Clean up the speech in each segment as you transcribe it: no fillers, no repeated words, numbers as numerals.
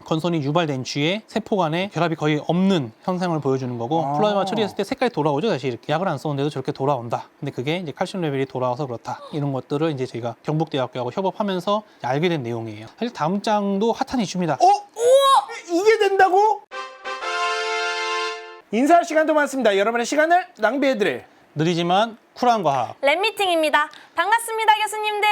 건선이 유발된 뒤에 세포 간에 결합이 거의 없는 현상을 보여주는 거고 플라즈마 처리했을 때 색깔이 돌아오죠. 다시 이렇게 약을 안 썼는데도 저렇게 돌아온다. 근데 그게 이제 칼슘 레벨이 돌아와서 그렇다. 이런 것들을 이제 저희가 경북대학교하고 협업하면서 알게 된 내용이에요. 사실 다음 장도 핫한 이슈입니다. 우와! 이게 된다고? 인사할 시간도 많습니다. 여러분의 시간을 낭비해드릴 느리지만 쿨한 과학. 랩미팅입니다. 반갑습니다, 교수님들.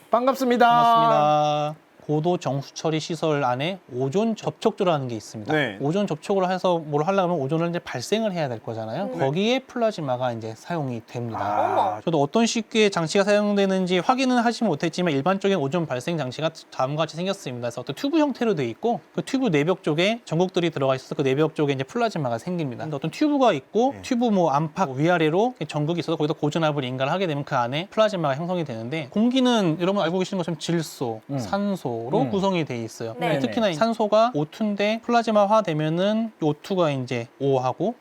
반갑습니다. 반갑습니다. 고도 정수 처리 시설 안에 오존 접촉조라는 게 있습니다. 네. 오존 접촉을 해서 뭘 하려면 오존을 이제 발생을 해야 될 거잖아요. 거기에 플라즈마가 이제 사용이 됩니다. 저도 어떤 식의 장치가 사용되는지 확인은 하지 못했지만 일반적인 오존 발생 장치가 다음과 같이 생겼습니다. 그래서 어떤 튜브 형태로 되어 있고 그 튜브 내벽 쪽에 전극들이 들어가 있어서 그 내벽 쪽에 이제 플라즈마가 생깁니다. 근데 어떤 튜브가 있고 튜브 뭐 안팎 위아래로 전극이 있어서 거기다 고전압을 인가를 하게 되면 그 안에 플라즈마가 형성이 되는데 공기는 여러분 알고 계시는 것처럼 질소, 산소 로 구성이 돼 있어요. 네네. 특히나 산소가 O2인데 플라즈마화 되면은 O2가 이제 O하고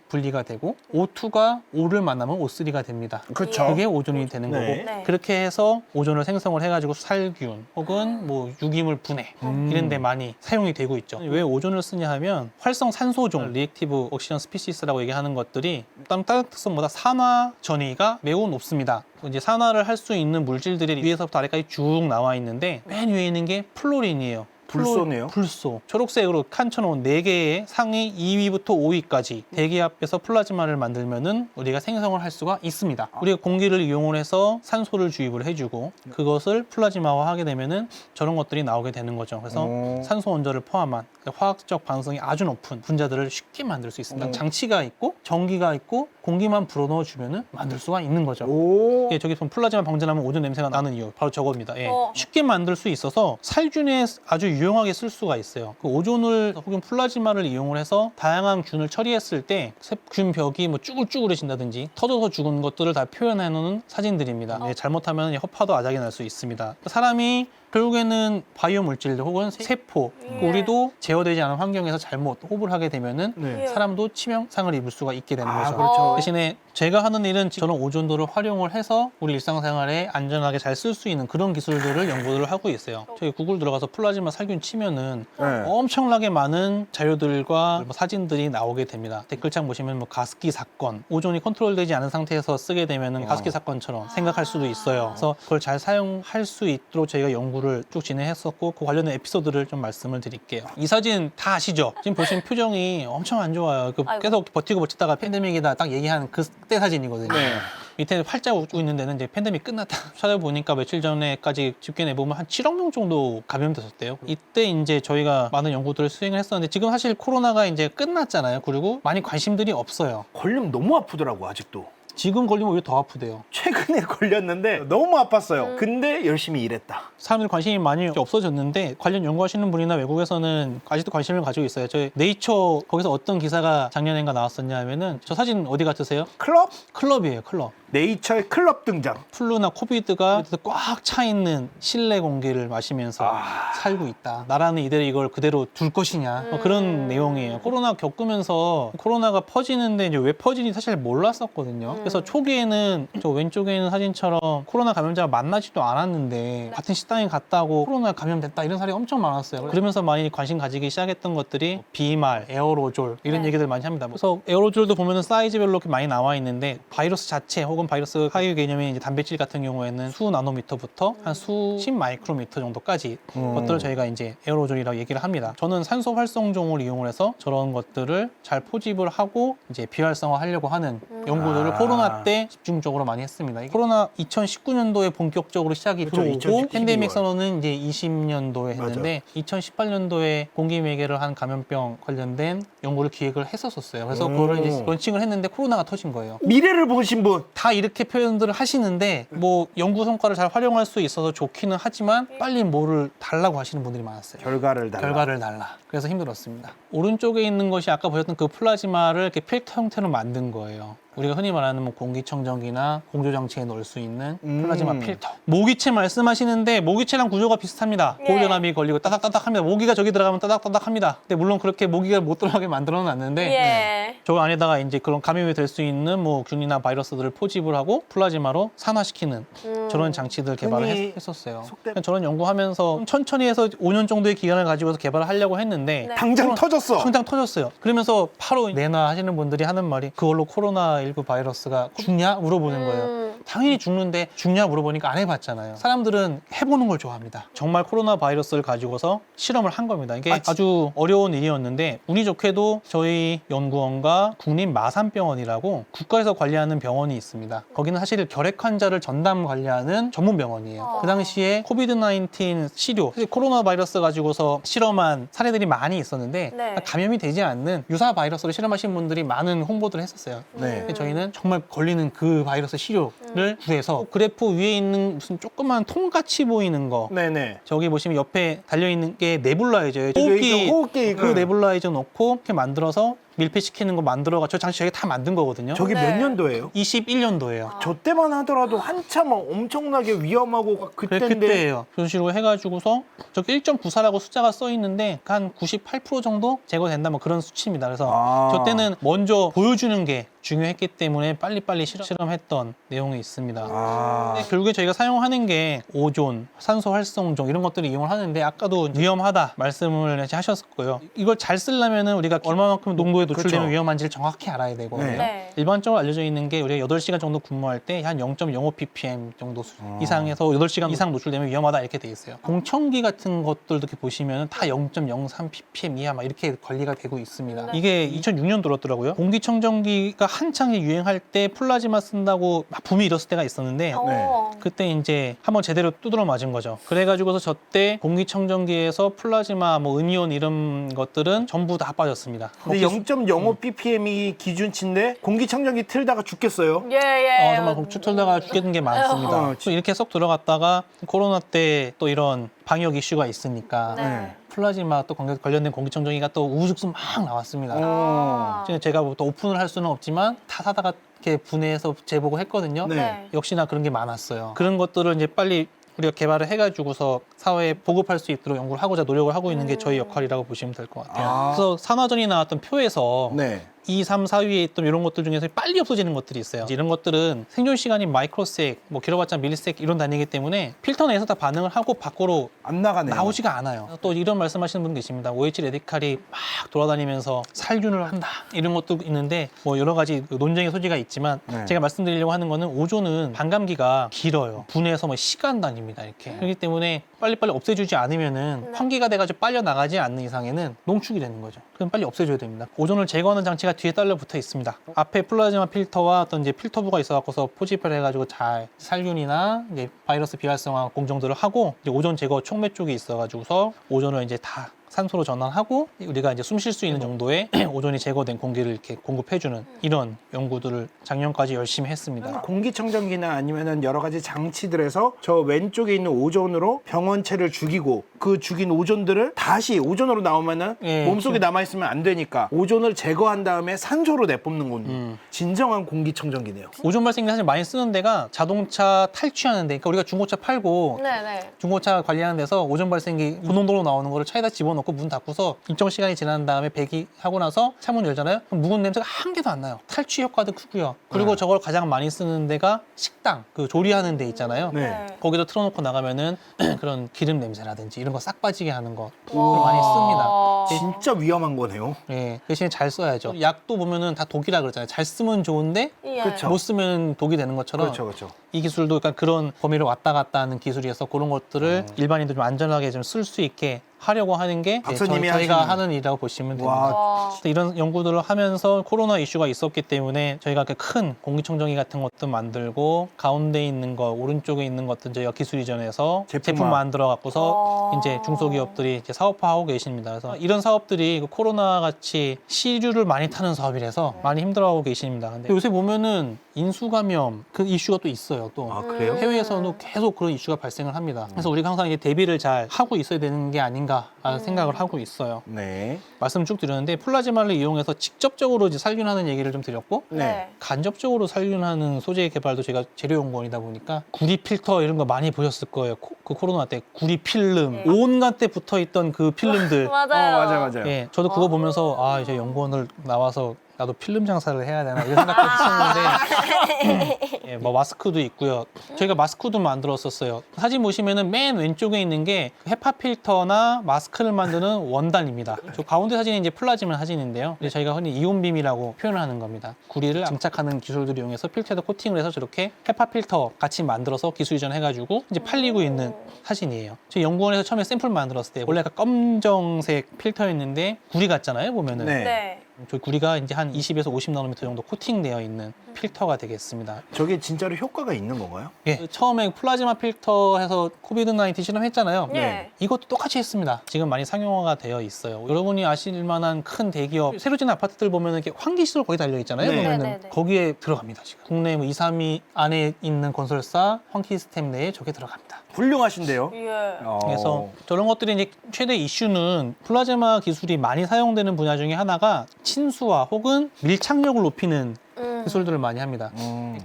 분리가 되고 O2가 O를 만나면 O3가 됩니다. 그렇죠. 그게 오존이 되는 네. 거고 네. 그렇게 해서 오존을 생성을 해가지고 살균 혹은 뭐 유기물 분해 이런 데 많이 사용이 되고 있죠. 왜 오존을 쓰냐 하면 활성 산소종, 리액티브 옥시전 스피시스라고 얘기하는 것들이 다른 특성보다 산화 전위가 매우 높습니다. 이제 산화를 할 수 있는 물질들이 위에서부터 아래까지 쭉 나와 있는데 맨 위에 있는 게 플로린이에요. 불소네요. 불소. 초록색으로 칸쳐놓은 4개의 상위 2위부터 5위까지 대기압에서 플라즈마를 만들면은 우리가 생성을 할 수가 있습니다. 우리가 공기를 이용을 해서 산소를 주입을 해주고 그것을 플라즈마화 하게 되면은 저런 것들이 나오게 되는 거죠. 그래서 산소 원자를 포함한 화학적 반응성이 아주 높은 분자들을 쉽게 만들 수 있습니다. 장치가 있고 전기가 있고 공기만 불어넣어 주면은 만들 수가 있는 거죠. 오. 예, 저기 보면 플라즈마 방전하면 오존 냄새가 나는 이유 바로 저겁니다. 예. 어. 쉽게 만들 수 있어서 살균에 아주 유용하게 쓸 수가 있어요. 그 오존을 혹은 플라즈마를 이용을 해서 다양한 균을 처리했을 때 균 벽이 뭐 쭈글쭈글해진다든지 터져서 죽은 것들을 다 표현해 놓은 사진들입니다. 예, 잘못하면 허파도 아작이 날 수 있습니다. 사람이 결국에는 바이오 물질들 혹은 세포 우리도 제어되지 않은 환경에서 잘못 호흡을 하게 되면은 네. 사람도 치명상을 입을 수가 있게 되는 거죠. 그렇죠. 대신에 제가 하는 일은 저런 오존도를 활용을 해서 우리 일상생활에 안전하게 잘 쓸 수 있는 그런 기술들을 연구를 하고 있어요. 저희 구글 들어가서 플라즈마 살균 치면은 네. 엄청나게 많은 자료들과 뭐 사진들이 나오게 됩니다. 댓글창 보시면 뭐 가습기 사건, 오존이 컨트롤되지 않은 상태에서 쓰게 되면은 가습기 사건처럼 생각할 수도 있어요. 그래서 그걸 잘 사용할 수 있도록 저희가 연구를 쭉 진행했었고 그 관련된 에피소드를 좀 말씀을 드릴게요. 이 사진 다 아시죠? 지금 보시면 표정이 엄청 안 좋아요. 아이고. 계속 버티고 버티다가 팬데믹이다 딱 얘기하는 그때 사진이거든요. 네. 밑에 활짝 웃고 있는 데는 이제 팬데믹 끝났다. 찾아보니까 며칠 전에까지 집계 내보면 한 7억 명 정도 감염됐었대요. 이때 이제 저희가 많은 연구들을 수행을 했었는데 지금 사실 코로나가 이제 끝났잖아요. 그리고 많이 관심들이 없어요. 걸리면 너무 아프더라고 아직도. 지금 걸리면 오히려 더 아프대요. 최근에 걸렸는데 너무 아팠어요. 근데 열심히 일했다. 사람들이 관심이 많이 없어졌는데 관련 연구하시는 분이나 외국에서는 아직도 관심을 가지고 있어요. 저희 네이처 거기서 어떤 기사가 작년인가 나왔었냐 하면은 저 사진 어디 같으세요? 클럽? 클럽이에요, 클럽. 네이처의 클럽 등장. 플루나 코비드가 꽉 차 있는 실내 공기를 마시면서 살고 있다. 나라는 이대로 이걸 그대로 둘 것이냐. 뭐 그런 내용이에요. 코로나 겪으면서 코로나가 퍼지는데 이제 왜 퍼지는지 사실 몰랐었거든요. 그래서 초기에는 저 왼쪽에 있는 사진처럼 코로나 감염자가 만나지도 않았는데 같은 식당에 갔다고 코로나 감염됐다 이런 사례가 엄청 많았어요. 그러면서 많이 관심 가지기 시작했던 것들이 비말, 에어로졸 이런 얘기들 많이 합니다. 그래서 에어로졸도 보면은 사이즈별로 이렇게 많이 나와 있는데 바이러스 자체 혹은 바이러스 하위 개념인 이제 단백질 같은 경우에는 수 나노미터부터 한 수십 마이크로미터 정도까지 것들을 저희가 이제 에어로졸이라고 얘기를 합니다. 저는 산소 활성종을 이용을 해서 저런 것들을 잘 포집을 하고 이제 비활성화 하려고 하는 연구들을 코로나 때 집중적으로 많이 했습니다. 코로나 2019년도에 본격적으로 시작이 그렇죠, 들어오고 2012 팬데믹 선언은 이제 20년도에 했는데 2018년도에 공기 매개를 한 감염병 관련된 연구를 기획을 했었어요. 그래서 그거를 이제 런칭을 했는데 코로나가 터진 거예요. 미래를 보신 분. 다 이렇게 표현들을 하시는데 뭐 연구 성과를 잘 활용할 수 있어서 좋기는 하지만 빨리 뭐를 달라고 하시는 분들이 많았어요. 결과를 달라. 결과를 달라. 그래서 힘들었습니다. 오른쪽에 있는 것이 아까 보셨던 그 플라즈마를 이렇게 필터 형태로 만든 거예요. 우리가 흔히 말하는 뭐 공기청정기나 공조장치에 넣을 수 있는 플라즈마 필터. 모기채 말씀하시는데 모기채랑 구조가 비슷합니다. 예. 고전압이 걸리고 따닥따닥합니다. 모기가 저기 들어가면 따닥따닥합니다. 근데 물론 그렇게 모기가 못 들어가게 만들어 놨는데 예. 저 안에다가 이제 그런 감염이 될 수 있는 뭐 균이나 바이러스들을 포집을 하고 플라즈마로 산화시키는 저런 장치들 개발을 흔히 했었어요. 속된- 저런 연구하면서 천천히 해서 5년 정도의 기간을 가지고서 개발을 하려고 했는데 네. 당장 터졌어. 당장 터졌어요. 그러면서 바로 내놔 하시는 분들이 하는 말이 그걸로 코로나19 바이러스가 죽냐? 물어보는 거예요. 당연히 죽는데 죽냐 물어보니까 안 해봤잖아요. 사람들은 해보는 걸 좋아합니다. 정말 코로나 바이러스를 가지고서 실험을 한 겁니다. 이게 아주 어려운 일이었는데 운이 좋게도 저희 연구원과 국립마산병원이라고 국가에서 관리하는 병원이 있습니다. 거기는 사실 결핵 환자를 전담 관리하는 전문 병원이에요. 그 당시에 코비드-19 치료, 사실 코로나 바이러스 가지고서 실험한 사례들이 많이 있었는데 네. 감염이 되지 않는 유사 바이러스로 실험하신 분들이 많은 홍보들을 했었어요. 네. 근데 저희는 정말 걸리는 그 바이러스 시료를 구해서 그래프 위에 있는 무슨 조그만 통같이 보이는 거 네네. 저기 보시면 옆에 달려있는 게 네뷸라이저예요. 이게 호흡기 그 네뷸라이저 넣고 이렇게 만들어서 밀폐시키는 거 만들어가 저 당시 저희가 다 만든 거거든요. 저게 네. 몇 년도예요? 21년도예요. 저 때만 하더라도 한참 엄청나게 위험하고 그때인데 그때예요. 그런 식으로 해가지고서 저기 1.94라고 숫자가 써 있는데 한 98% 정도 제거된다 뭐 그런 수치입니다. 그래서 아. 저 때는 먼저 보여주는 게 중요했기 때문에 빨리빨리 실험했던 내용이 있습니다. 아. 근데 결국에 저희가 사용하는 게 오존, 산소 활성종 이런 것들을 이용을 하는데 아까도 위험하다 말씀을 하셨고요. 이걸 잘 쓰려면 우리가 얼마만큼 농도에 노출되면 그렇죠. 위험한지를 정확히 알아야 되거든요. 네. 일반적으로 알려져 있는 게 우리가 8시간 정도 근무할 때 한 0.05 ppm 정도 이상에서 8시간 이상 노출되면 위험하다 이렇게 돼 있어요. 공청기 같은 것들도 이렇게 보시면 다 0.03 ppm 이하 막 이렇게 관리가 되고 있습니다. 네. 이게 2006년 들었더라고요. 공기청정기가 한창 유행할 때 플라즈마 쓴다고 막 붐이 일었을 때가 있었는데 어. 그때 이제 한번 제대로 두드러 맞은 거죠. 그래가지고서 저 때 공기청정기에서 플라즈마, 뭐 은이온 이런 것들은 전부 다 빠졌습니다. 근데 0.05 ppm이 기준치인데 공기청정기 틀다가 죽겠어요. 예, 예. 정말 공축 털다가 죽겠는 게 많습니다. 어, 또 이렇게 쏙 들어갔다가 코로나 때 또 이런 방역 이슈가 있으니까 네. 플라즈마 또 관련된 공기청정기가 또 우후죽순 막 나왔습니다. 아. 지금 제가 또 오픈을 할 수는 없지만 다 사다가 이렇게 분해해서 재보고 했거든요. 네. 네. 역시나 그런 게 많았어요. 그런 것들을 이제 빨리 우리가 개발을 해가지고서 사회에 보급할 수 있도록 연구를 하고자 노력을 하고 있는 게 저희 역할이라고 보시면 될 것 같아요. 아. 그래서 산화전이 나왔던 표에서 네. 2, 3, 4위에 있던 이런 것들 중에서 빨리 없어지는 것들이 있어요. 이런 것들은 생존 시간이 마이크로섹, 뭐 길어봤자 밀리섹 이런 단위이기 때문에 필터 내에서 다 반응을 하고 밖으로 안 나가네요. 나오지가 않아요. 또 이런 말씀하시는 분 계십니다. OH 레디칼이 막 돌아다니면서 살균을 한다 이런 것도 있는데 뭐 여러 가지 논쟁의 소지가 있지만 네. 제가 말씀드리려고 하는 거는 오존은 반감기가 길어요. 분해서 뭐 시간 단위입니다. 이렇게 그렇기 때문에 빨리빨리 없애주지 않으면은 환기가 돼가지고 빨려 나가지 않는 이상에는 농축이 되는 거죠. 그럼 빨리 없애줘야 됩니다. 오존을 제거하는 장치가 뒤에 딸려 붙어 있습니다. 앞에 플라즈마 필터와 어떤 이제 필터부가 있어갖고서 포집을 해가지고 잘 살균이나 이제 바이러스 비활성화 공정들을 하고 이제 오존 제거 촉매 쪽이 있어가지고서 오존을 이제 다 산소로 전환하고 우리가 이제 숨 쉴 수 있는 정도의 오존이 제거된 공기를 이렇게 공급해주는 이런 연구들을 작년까지 열심히 했습니다. 공기청정기나 아니면은 여러 가지 장치들에서 저 왼쪽에 있는 오존으로 병원체를 죽이고 그 죽인 오존들을 다시 오존으로 나오면은 예, 몸속에 남아있으면 안 되니까 오존을 제거한 다음에 산소로 내뿜는 군요. 진정한 공기청정기네요. 오존 발생기 사실 많이 쓰는 데가 자동차 탈취하는 데, 그러니까 우리가 중고차 팔고 네네. 중고차 관리하는 데서 오존 발생기 고농도로 나오는 거를 차에다 집어넣고 문 닫고서 일정 시간이 지난 다음에 배기하고 나서 차문 열잖아요. 그럼 묵은 냄새가 한 개도 안 나요. 탈취 효과도 크고요. 그리고 저걸 가장 많이 쓰는 데가 식당, 그 조리하는 데 있잖아요. 네. 거기도 틀어놓고 나가면은 그런 기름 냄새라든지 이런 거 싹 빠지게 하는 거 와. 많이 씁니다. 진짜 위험한 거네요. 예, 대신에 잘 써야죠. 약도 보면은 다 독이라 그러잖아요. 잘 쓰면 좋은데 예. 그쵸. 못 쓰면 독이 되는 것처럼 그렇죠, 그렇죠. 이 기술도 약간 그런 범위를 왔다 갔다 하는 기술이어서 그런 것들을 일반인도 좀 안전하게 좀 쓸 수 있게 하려고 하는 게 박사님이 저희가 하시는- 하는 일이라고 보시면 됩니다. 와. 와. 그래서 이런 연구들을 하면서 코로나 이슈가 있었기 때문에 저희가 그 큰 공기청정기 같은 것도 만들고 가운데 있는 거 오른쪽에 있는 것들 저희가 기술 이전해서 제품화. 제품 만들어 갖고서 와. 이제 중소기업들이 이제 사업화하고 계십니다. 그래서 이런 사업들이 그 코로나 같이 시류를 많이 타는 사업이라서 많이 힘들어하고 계십니다. 근데 요새 보면은 인수 감염 그 이슈가 또 있어요. 또 아, 그래요? 해외에서는 계속 그런 이슈가 발생을 합니다. 그래서 우리가 항상 이제 대비를 잘 하고 있어야 되는 게 아닌가라는 생각을 하고 있어요. 네. 말씀 쭉 드렸는데 플라즈마를 이용해서 직접적으로 이제 살균하는 얘기를 좀 드렸고 네. 간접적으로 살균하는 소재 개발도 제가 재료연구원이다 보니까 구리 필터 이런 거 많이 보셨을 거예요. 그 코로나 때 구리 필름 네. 온갖 데 붙어 있던 그 필름들. 맞아요. 맞아요. 예, 저도 그거 보면서 아 이제 연구원을 나와서 나도 필름 장사를 해야 되나 이런 생각도 했었는데 예, 뭐 마스크도 있고요. 저희가 마스크도 만들었었어요. 사진 보시면은 맨 왼쪽에 있는 게 헤파 필터나 마스크를 만드는 원단입니다. 저 가운데 사진이 이제 플라즈마 사진인데요. 이제 저희가 흔히 이온빔이라고 표현을 하는 겁니다. 구리를 장착하는 기술들을 이용해서 필터에다 코팅을 해서 저렇게 헤파 필터 같이 만들어서 기술 이전해가지고 이제 팔리고 있는 사진이에요. 저희 연구원에서 처음에 샘플 만들었을 때 원래 약간 검정색 필터였는데 구리 같잖아요, 보면은. 네. 네. 저 구리가 이제 한 20에서 50 나노미터 정도 코팅되어 있는 필터가 되겠습니다. 저게 진짜로 효과가 있는 건가요? 예, 처음에 플라즈마 필터 해서 코비드-19 실험했잖아요. 네. 이것도 똑같이 했습니다. 지금 많이 상용화가 되어 있어요. 여러분이 아실 만한 큰 대기업, 새로 짓는 아파트들 보면 이렇게 환기시설 거의 달려 있잖아요. 네. 보면은 네, 네, 네. 거기에 들어갑니다. 지금 국내 뭐 2, 3위 안에 있는 건설사 환기 시스템 내에 저게 들어갑니다. 훌륭하신데요? 예. 그래서 저런 것들이 이제 최대 이슈는 플라즈마 기술이 많이 사용되는 분야 중에 하나가 친수화 혹은 밀착력을 높이는 기술들을 많이 합니다.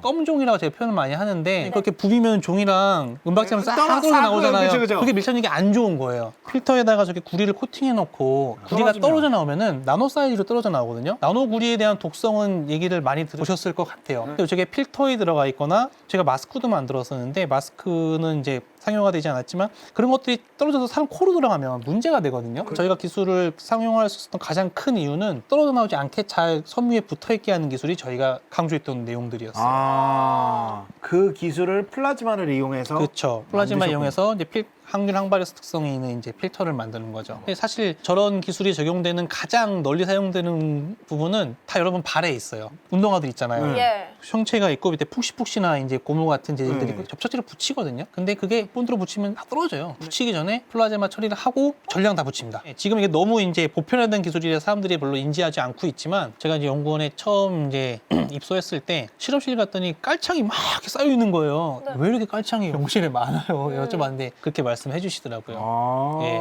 껌종이라고 제가 표현을 많이 하는데 그렇게 부비면 종이랑 은박지랑 싹 떨어져 나오잖아요. 그죠. 그게 밀착력이 안 좋은 거예요. 필터에다가 저렇게 구리를 코팅해 놓고 구리가 떨어지면. 떨어져 나오면은 나노 사이즈로 떨어져 나오거든요. 나노 구리에 대한 독성은 얘기를 많이 들으셨을 것 같아요. 그리고 저게 필터에 들어가 있거나 제가 마스크도 만들었었는데 마스크는 이제 상용화 되지 않았지만 그런 것들이 떨어져서 사람 코로 들어가면 문제가 되거든요. 저희가 기술을 상용화할 수 있었던 가장 큰 이유는 떨어져 나오지 않게 잘 섬유에 붙어 있게 하는 기술이 저희가 강조했던 내용들이었어요. 그 기술을 플라즈마를 이용해서 그렇죠. 플라즈마 만드셨군요. 이용해서 이제 항균 항발효 특성이 있는 이제 필터를 만드는 거죠. 근데 사실 저런 기술이 적용되는 가장 널리 사용되는 부분은 다 여러분 발에 있어요. 운동화들 있잖아요. 예. 형체가 있고 밑에 푹시푹시나 이제 고무 같은 재질들이 네. 접착제로 붙이거든요. 근데 그게 본드로 붙이면 다 떨어져요. 붙이기 전에 플라즈마 처리를 하고 전량 다 붙입니다. 지금 이게 너무 이제 보편화된 기술이라 사람들이 별로 인지하지 않고 있지만 제가 이제 연구원에 처음 이제 입소했을 때 실험실 갔더니 깔창이 막 이렇게 쌓여 있는 거예요. 네. 왜 이렇게 깔창이 연구실에 많아요? 여쭤봤는데 그렇게 말씀해 주시더라고요. 예.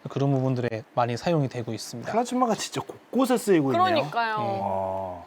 그런 부분들에 많이 사용이 되고 있습니다. 플라즈마가 진짜 곳곳에 쓰이고 있네요. 그러니까요.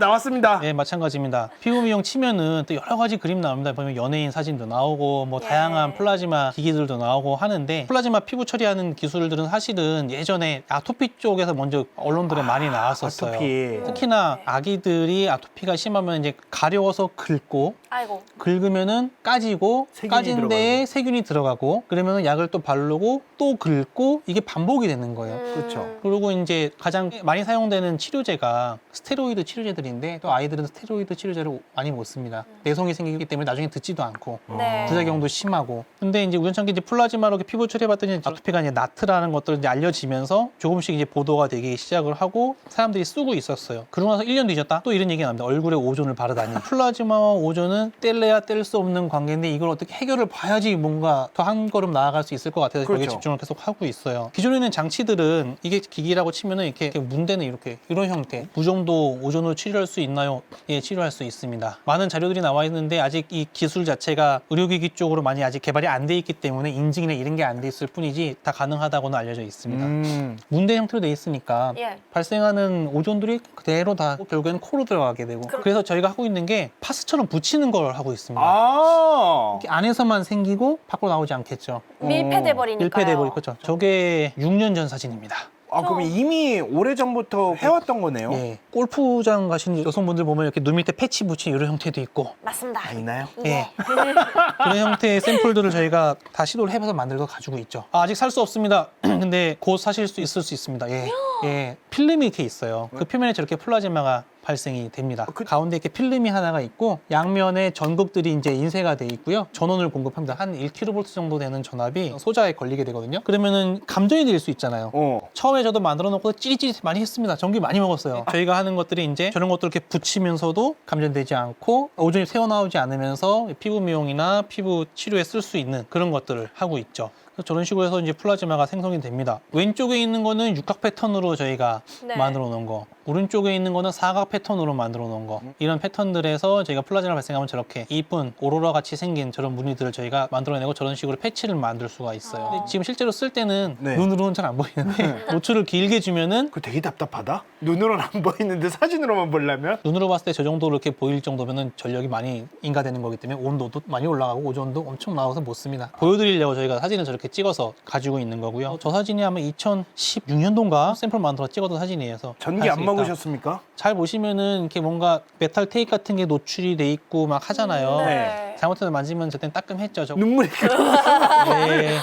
나왔습니다. 네, 마찬가지입니다. 피부 미용 치면은 또 여러 가지 그림 나옵니다. 보면 연예인 사진도 나오고 뭐 예. 다양한 플라즈마 기기들도 나오고 하는데 플라즈마 피부 처리하는 기술들은 사실은 예전에 아토피 쪽에서 먼저 언론들에 많이 나왔었어요. 아토피. 특히나 아기들이 아토피가 심하면 이제 가려워서 긁고 아이고. 긁으면은 까지고 세균이 까진 데에 들어가고. 세균이 들어가고 그러면은 약을 또 바르고 또 긁고 이게 반복이 되는 거예요. 그렇죠. 그리고 이제 가장 많이 사용되는 치료제가 스테로이드 치료제들인데 또 아이들은 스테로이드 치료제를 많이 못 씁니다. 내성이 생기기 때문에 나중에 듣지도 않고 네. 부작용도 심하고. 근데 이제 우연찮게 이제 플라즈마로 이렇게 피부 처리해봤더니 아토피가 이제 나트라는 것들이 이제 알려지면서 조금씩 이제 보도가 되기 시작을 하고 사람들이 쓰고 있었어요. 그러고 나서 1년 뒤졌다? 또 이런 얘기가 납니다. 얼굴에 오존을 바르다니. 플라즈마와 오존은 뗄래야 뗄 수 없는 관계인데 이걸 어떻게 해결을 봐야지 뭔가 더 한 걸음 나아갈 수 있을 것 같아서 거기에 그렇죠. 집중을 계속 하고 있어요. 기존에 있는 장치들은 이게 기기라고 치면은 이렇게 문대는 이렇게 이런 형태. 이 정도 오존을 치료할 수 있나요? 예, 치료할 수 있습니다. 많은 자료들이 나와 있는데 아직 이 기술 자체가 의료기기 쪽으로 많이 아직 개발이 안 돼 있기 때문에 인증이나 이런 게 안 돼 있을 뿐이지 다 가능하다고는 알려져 있습니다. 문대 형태로 돼 있으니까 예. 발생하는 오존들이 그대로 다 결국에는 코로 들어가게 되고 그래서 저희가 하고 있는 게 파스처럼 붙이는 걸 하고 있습니다. 이렇게 안에서만 생기고 밖으로 나오지 않겠죠. 밀폐돼 버리니까요. 밀폐돼 버리고 그렇죠. 저게 6년 전 사진입니다. 그럼 이미 오래전부터 해왔던 거네요? 예. 골프장 가시는 여성분들 보면 이렇게 눈 밑에 패치 붙인 이런 형태도 있고 맞습니다. 있나요? 예. 그런 형태의 샘플들을 저희가 다 시도를 해봐서 만들어서 가지고 있죠. 아직 살 수 없습니다. 근데 곧 사실 수 있을 수 있습니다. 예. 예. 필름이 이렇게 있어요. 그 표면에 저렇게 플라즈마가 발생이 됩니다. 가운데 이렇게 필름이 하나가 있고 양면에 전극들이 이제 인쇄가 돼 있고요. 전원을 공급합니다. 한 1kV 정도 되는 전압이 소자에 걸리게 되거든요. 그러면은 감전이 될 수 있잖아요. 처음에 저도 만들어 놓고 찌릿찌릿 많이 했습니다. 전기 많이 먹었어요. 저희가 하는 것들이 이제 저런 것들 이렇게 붙이면서도 감전되지 않고 오존이 새어나오지 않으면서 피부 미용이나 피부 치료에 쓸 수 있는 그런 것들을 하고 있죠. 그래서 저런 식으로 해서 이제 플라즈마가 생성이 됩니다. 왼쪽에 있는 거는 육각 패턴으로 저희가 네. 만들어 놓은 거, 오른쪽에 있는 거는 사각 패턴으로 만들어 놓은 거, 이런 패턴들에서 저희가 플라즈마가 발생하면 저렇게 이쁜 오로라 같이 생긴 저런 무늬들을 저희가 만들어내고 저런 식으로 패치를 만들 수가 있어요. 근데 지금 실제로 쓸 때는 네. 눈으로는 잘 안 보이는데 노출을 길게 주면은 그거 되게 답답하다. 눈으로는 안 보이는데 사진으로만 보려면 눈으로 봤을 때 저 정도로 이렇게 보일 정도면은 전력이 많이 인가되는 거기 때문에 온도도 많이 올라가고 오존도 엄청 나와서 못 씁니다. 보여드리려고 저희가 사진을 저렇게 찍어서 가지고 있는 거고요. 저 사진이 아마 2016년도인가 샘플 만들어 찍어둔 사진이에요. 전기 안 먹으셨습니까? 잘 보시면은 이렇게 뭔가 메탈 테이프 같은 게 노출이 돼 있고 막 하잖아요. 네. 잘못해서 만지면 저땐 따끔했죠. 눈물이 네.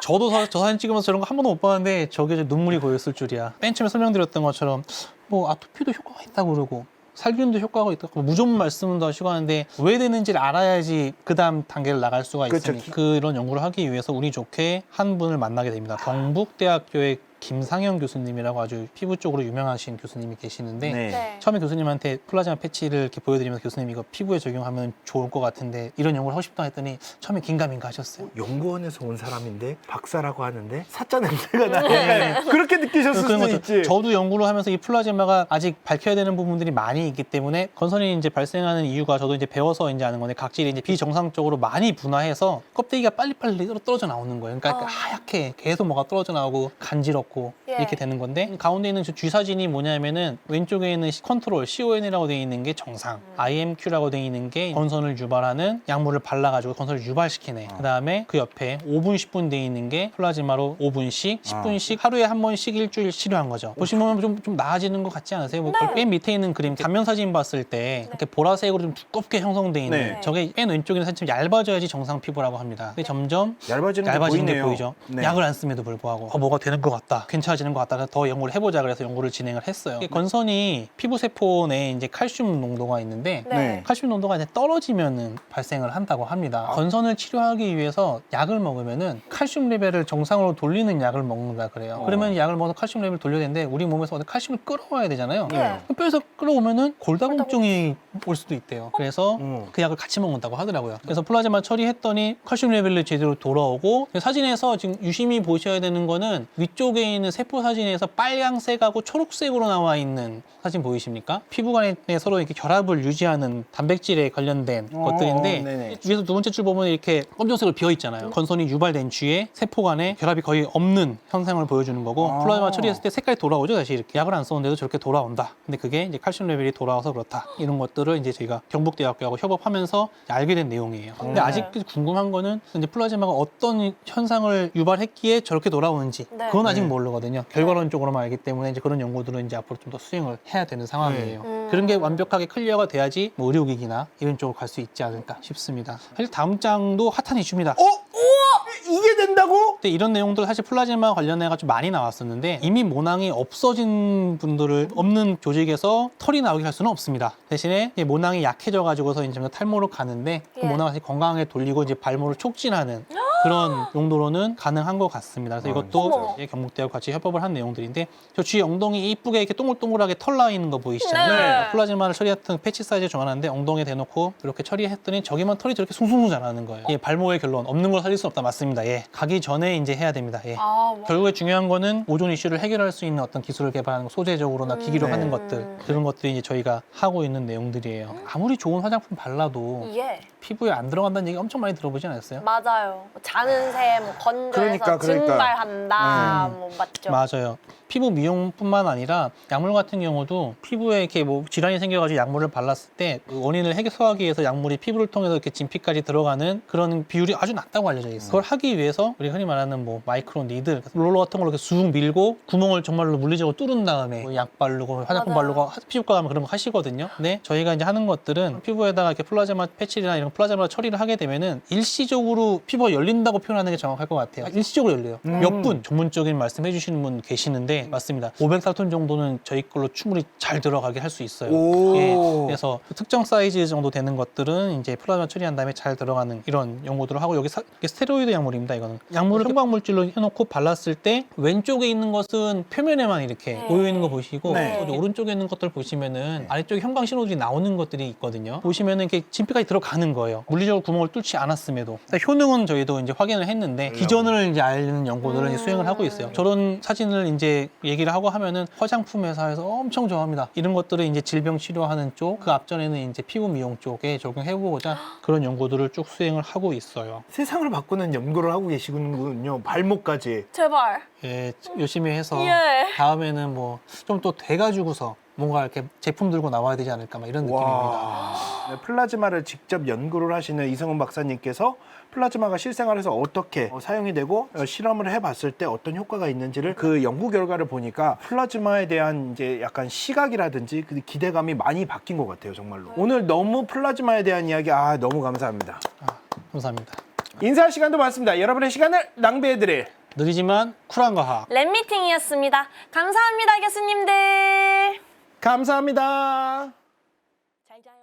저도 저 사진 찍으면서 저런 거 한 번도 못 봤는데 저게 이제 눈물이 고였을 줄이야. 맨 처음에 설명드렸던 것처럼 뭐 아토피도 효과가 있다고 그러고 살균도 효과가 있다고 무조건 말씀도 하시고 하는데 왜 되는지를 알아야지 그 다음 단계를 나갈 수가 그렇죠. 있으니까 그런 연구를 하기 위해서 운이 좋게 한 분을 만나게 됩니다. 경북대학교의 김상현 교수님이라고 아주 피부 쪽으로 유명하신 교수님이 계시는데 네. 네. 처음에 교수님한테 플라즈마 패치를 이렇게 보여드리면서 교수님 이거 피부에 적용하면 좋을 것 같은데 이런 연구를 하고 싶다 했더니 처음에 긴가민가 하셨어요. 연구원에서 온 사람인데 박사라고 하는데 사자 냄새가 나요. 그렇게 느끼셨을 그런 수도 거죠. 있지. 저도 연구를 하면서 이 플라즈마가 아직 밝혀야 되는 부분들이 많이 있기 때문에 건선이 이제 발생하는 이유가 저도 이제 배워서 이제 아는 건데 각질이 이제 비정상적으로 많이 분화해서 껍데기가 빨리빨리 떨어져 나오는 거예요. 그러니까 하얗게 계속 뭐가 떨어져 나오고 간지럽고 예. 이렇게 되는 건데 가운데 있는 저 쥐사진이 뭐냐면은 왼쪽에 있는 컨트롤 CON이라고 되어 있는 게 정상, IMQ라고 되어 있는 게 건선을 유발하는 약물을 발라가지고 건선을 유발시키네. 그 다음에 그 옆에 5분, 10분 되어 있는 게 플라즈마로 5분씩, 10분씩 하루에 한 번씩 일주일 치료한 거죠. 보시면 좀 나아지는 것 같지 않으세요? 뭐 맨 밑에 있는 그림, 단면 사진 봤을 때 이렇게 보라색으로 좀 두껍게 형성되어 있는 네. 저게 맨 왼쪽에 있는 사진 좀 얇아져야지 정상 피부라고 합니다. 근데 점점 얇아지는 게 얇아지는 게 보이네요. 보이죠. 네. 약을 안 씀에도 불구하고 뭐가 되는 것 같다, 괜찮아지는 것 같다. 그래서 더 연구를 해보자 그래서 연구를 진행을 했어요. 이게 건선이 피부 세포 내에 이제 칼슘 농도가 있는데 네. 칼슘 농도가 이제 떨어지면은 발생을 한다고 합니다. 건선을 치료하기 위해서 약을 먹으면은 칼슘 레벨을 정상으로 돌리는 약을 먹는다 그래요. 그러면 약을 먹어서 칼슘 레벨을 돌려야 되는데 우리 몸에서 칼슘을 끌어와야 되잖아요. 네. 뼈에서 끌어오면은 골다공증이 올 수도 있대요. 그래서 음. 그 약을 같이 먹는다고 하더라고요. 그래서 플라즈마 처리했더니 칼슘 레벨이 제대로 돌아오고 사진에서 지금 유심히 보셔야 되는 거는 위쪽에 있는 세포 사진에서 빨강색하고 초록색으로 나와 있는 사진 보이십니까? 피부간에 서로 이렇게 결합을 유지하는 단백질에 관련된 것들인데 네네. 위에서 두 번째 줄 보면 이렇게 검정색으로 비어 있잖아요. 건선이 유발된 뒤에 세포 간에 결합이 거의 없는 현상을 보여주는 거고 플라즈마 처리했을 때 색깔이 돌아오죠. 다시 이렇게 약을 안 썼는데도 저렇게 돌아온다. 근데 그게 이제 칼슘 레벨이 돌아와서 그렇다. 이런 것들을 이제 저희가 경북대학교하고 협업하면서 알게 된 내용이에요. 근데 아직 궁금한 거는 이제 플라즈마가 어떤 현상을 유발했기에 저렇게 돌아오는지 네. 그건 아직 모르거든요. 결과론적으로만 알기 때문에 이제 그런 연구들은 이제 앞으로 좀 더 수행을 해야 되는 상황이에요. 그런 게 완벽하게 클리어가 돼야지 뭐 의료기기나 이런 쪽으로 갈 수 있지 않을까 싶습니다. 사실 다음 장도 핫한 이슈입니다. 이게 된다고? 근데 이런 내용들 사실 플라즈마 관련해가 좀 많이 나왔었는데 이미 모낭이 없어진 분들을 없는 조직에서 털이 나오게 할 수는 없습니다. 대신에 이제 모낭이 약해져 가지고서 이제 탈모로 가는데 그 예. 모낭을 다시 건강하게 돌리고 이제 발모를 촉진하는 그런 용도로는 가능한 것 같습니다. 그래서 이것도 어머. 이제 경북대하고 같이 협업을 한 내용들인데 저 뒤에 엉덩이 이쁘게 이렇게 동글동글하게 털 나 있는 거 보이시잖아요. 네. 플라즈마를 처리했던 패치 사이즈 정하는데 엉덩이에 대놓고 이렇게 처리했더니 저기만 털이 저렇게 숭숭숭 자라는 거예요. 예, 발모의 결론 없는 걸 살릴 수 없다 맞습니다. 예, 가기 전에 이제 해야 됩니다. 예. 와. 결국에 중요한 거는 오존 이슈를 해결할 수 있는 어떤 기술을 개발하는 거, 소재적으로나 기기로 하는 것들 그런 것들이 이제 저희가 하고 있는 내용들이에요. 아무리 좋은 화장품 발라도 예. 피부에 안 들어간다는 얘기 엄청 많이 들어보지 않았어요? 맞아요. 자는 새, 뭐 건조해서 그러니까. 증발한다. 뭐 맞죠. 맞아요. 피부 미용뿐만 아니라 약물 같은 경우도 피부에 이렇게 뭐 질환이 생겨가지고 약물을 발랐을 때 그 원인을 해소하기 위해서 약물이 피부를 통해서 이렇게 진피까지 들어가는 그런 비율이 아주 낮다고 알려져 있어요. 그걸 하기 위해서 우리 흔히 말하는 뭐 마이크로 니들, 롤러 같은 걸로 이렇게 쑥 밀고 구멍을 정말로 물리적으로 뚫은 다음에 뭐약 바르고 화장품 맞아요. 바르고 피부과 가면 그런 거 하시거든요. 근데 저희가 이제 하는 것들은 피부에다가 이렇게 플라즈마 패치나 이런 플라즈마 처리를 하게 되면은 일시적으로 피부가 열린다고 표현하는 게 정확할 것 같아요. 일시적으로 열려요. 몇 분 전문적인 말씀 해주시는 분 계시는데 예, 맞습니다. 500달톤 정도는 저희 걸로 충분히 잘 들어가게 할 수 있어요. 오. 예, 그래서 특정 사이즈 정도 되는 것들은 이제 플라즈마 처리한 다음에 잘 들어가는 이런 연고들을 하고 여기 이게 스테로이드 약물입니다. 이거는 약물을 형광물질로 해놓고 발랐을 때 왼쪽에 있는 것은 표면에만 이렇게 네. 고여 있는 거 보시고 네. 또 오른쪽에 있는 것들 보시면은 아래쪽에 형광 신호들이 나오는 것들이 있거든요. 보시면은 이렇게 진피까지 들어가는 거예요. 물리적으로 구멍을 뚫지 않았음에도. 그러니까 효능은 저희도 이제 확인을 했는데 기전을 이제 알리는 연고들은 이제 수행을 하고 있어요. 저런 사진을 이제 얘기를 하고 하면은 화장품 회사에서 엄청 좋아합니다. 이런 것들을 이제 질병 치료하는 쪽, 그 앞전에는 이제 피부 미용 쪽에 적용해보고자 그런 연구들을 쭉 수행을 하고 있어요. 세상을 바꾸는 연구를 하고 계시군요. 발목까지. 제발. 예, 열심히 해서 예. 다음에는 뭐 좀 또 돼가지고서 뭔가 이렇게 제품 들고 나와야 되지 않을까 막 이런 느낌입니다. 와. 네, 플라즈마를 직접 연구를 하시는 이승훈 박사님께서 플라즈마가 실생활에서 어떻게 사용이 되고 실험을 해봤을 때 어떤 효과가 있는지를 그 연구 결과를 보니까 플라즈마에 대한 이제 약간 시각이라든지 그 기대감이 많이 바뀐 것 같아요, 정말로. 오늘 너무 플라즈마에 대한 이야기 너무 감사합니다. 감사합니다. 인사할 시간도 많습니다. 여러분의 시간을 낭비해드릴 느리지만 쿨한 과학. 랩미팅이었습니다. 감사합니다, 교수님들. 감사합니다. 잘 자요.